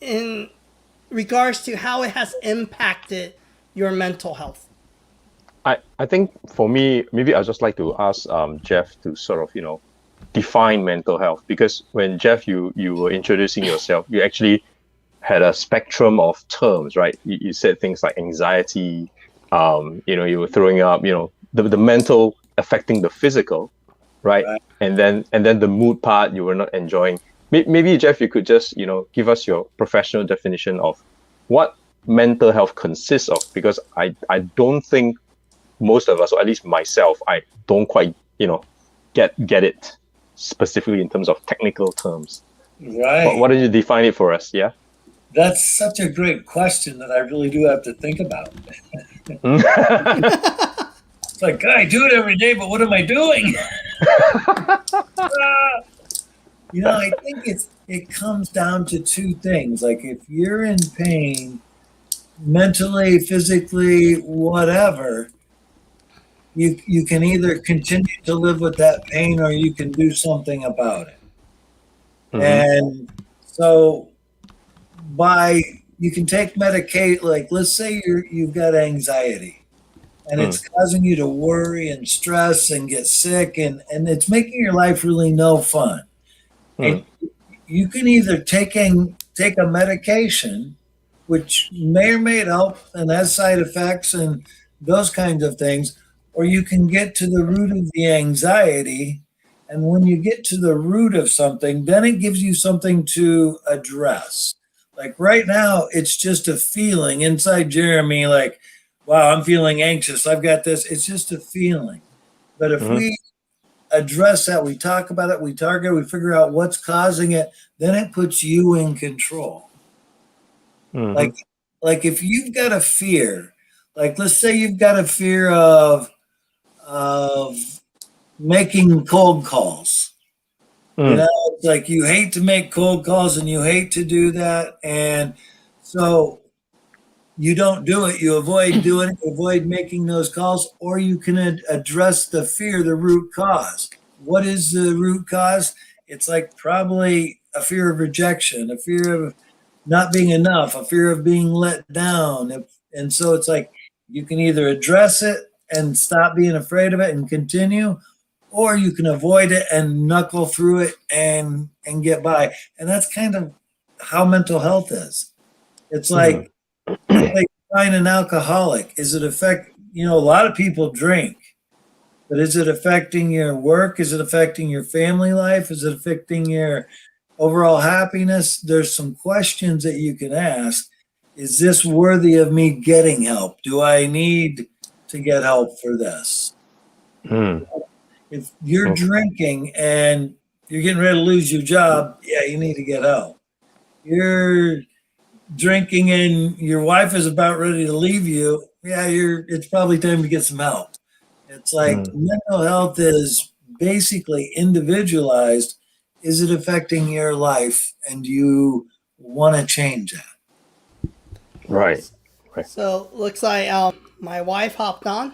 in regards to how it has impacted your mental health? I think for me, maybe I'd just like to ask Jeff to sort of, define mental health, because when Jeff, you were introducing yourself, you actually had a spectrum of terms, right? You said things like anxiety, you were throwing up, the mental affecting the physical, right? Right. And then the mood part you were not enjoying. Maybe Jeff, you could just, give us your professional definition of what mental health consists of, because I don't think most of us, or at least myself, I don't quite, get it specifically in terms of technical terms. But why Right. don't you define it for us? Yeah. That's such a great question that I really do have to think about. It's like, God, I do it every day, but what am I doing? I think it comes down to two things. Like if you're in pain, mentally, physically, whatever, you can either continue to live with that pain or you can do something about it. Mm-hmm. And so by you can take Medicaid, like let's say you've got anxiety and Mm. it's causing you to worry and stress and get sick and it's making your life really no fun. And Mm. you can either take a medication, which may or may help and has side effects and those kinds of things, or you can get to the root of the anxiety. And when you get to the root of something, then it gives you something to address. Like right now, it's just a feeling inside Jeremy, like, wow, I'm feeling anxious. I've got this. It's just a feeling. But if Mm-hmm. we address that, we talk about it, we target, we figure out what's causing it, then it puts you in control. Mm-hmm. Like like if you've got a fear, like let's say you've got a fear of making cold calls. You Mm. know, it's like you hate to make cold calls and you hate to do that. And so you don't do it. You avoid doing it, you avoid making those calls, or you can address the fear, the root cause. What is the root cause? It's like probably a fear of rejection, a fear of not being enough, a fear of being let down. And so it's like you can either address it and stop being afraid of it and continue, or you can avoid it and knuckle through it and get by. And that's kind of how mental health is. It's Mm. like it's like find an alcoholic. Is it affect? A lot of people drink, but is it affecting your work? Is it affecting your family life? Is it affecting your overall happiness? There's some questions that you can ask. Is this worthy of me getting help? Do I need to get help for this? Mm. If you're Okay. drinking and you're getting ready to lose your job, yeah, you need to get help. You're drinking and your wife is about ready to leave you, yeah, it's probably time to get some help. It's like Mm. mental health is basically individualized. Is it affecting your life and do you want to change that? Right. Right. So looks like my wife hopped on.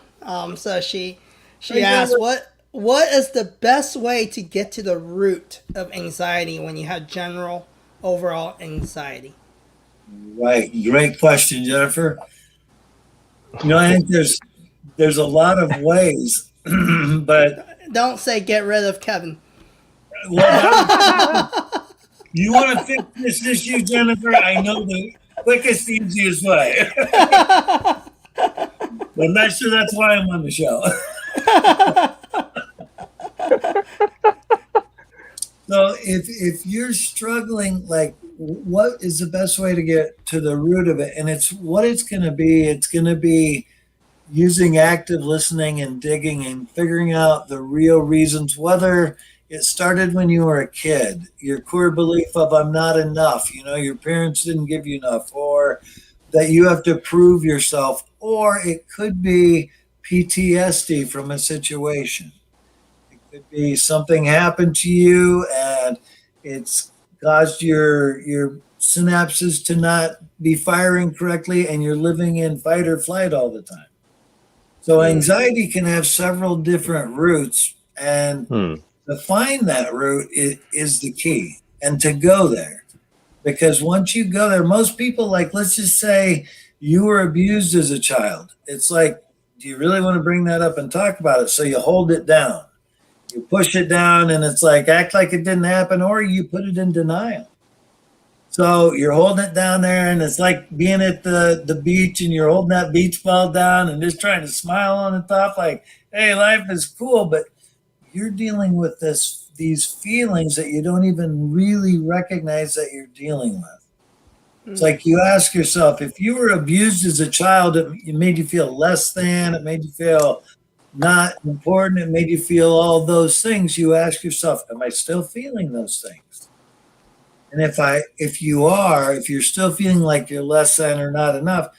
So she Hey, asked Jennifer. what is the best way to get to the root of anxiety when you have general overall anxiety? Right, great question, Jennifer. I think there's a lot of ways, but Don't say get rid of Kevin. well, you want to fix this issue, Jennifer? I know the quickest, easiest way. But I'm not sure that's why I'm on the show. So if you're struggling, like what is the best way to get to the root of it? And it's what it's going to be. It's going to be using active listening and digging and figuring out the real reasons, whether it started when you were a kid, your core belief of I'm not enough, your parents didn't give you enough, or that you have to prove yourself, or it could be PTSD from a situation. It could be something happened to you and it's caused your synapses to not be firing correctly and you're living in fight or flight all the time. So Hmm. anxiety can have several different roots, and Mm. to find that root is the key, and to go there. Because once you go there, most people, like, let's just say you were abused as a child. It's like, do you really want to bring that up and talk about it? So you hold it down, you push it down, and it's like, act like it didn't happen, or you put it in denial. So you're holding it down there, and it's like being at the beach, and you're holding that beach ball down and just trying to smile on the top, like, hey, life is cool, but you're dealing with these feelings that you don't even really recognize that you're dealing with. It's like you ask yourself, if you were abused as a child, it made you feel less than, it made you feel not important, it made you feel all those things. You ask yourself, am I still feeling those things? And if you're still feeling like you're less than or not enough,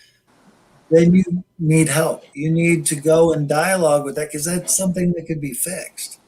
then you need help. You need to go and dialogue with that, because that's something that could be fixed.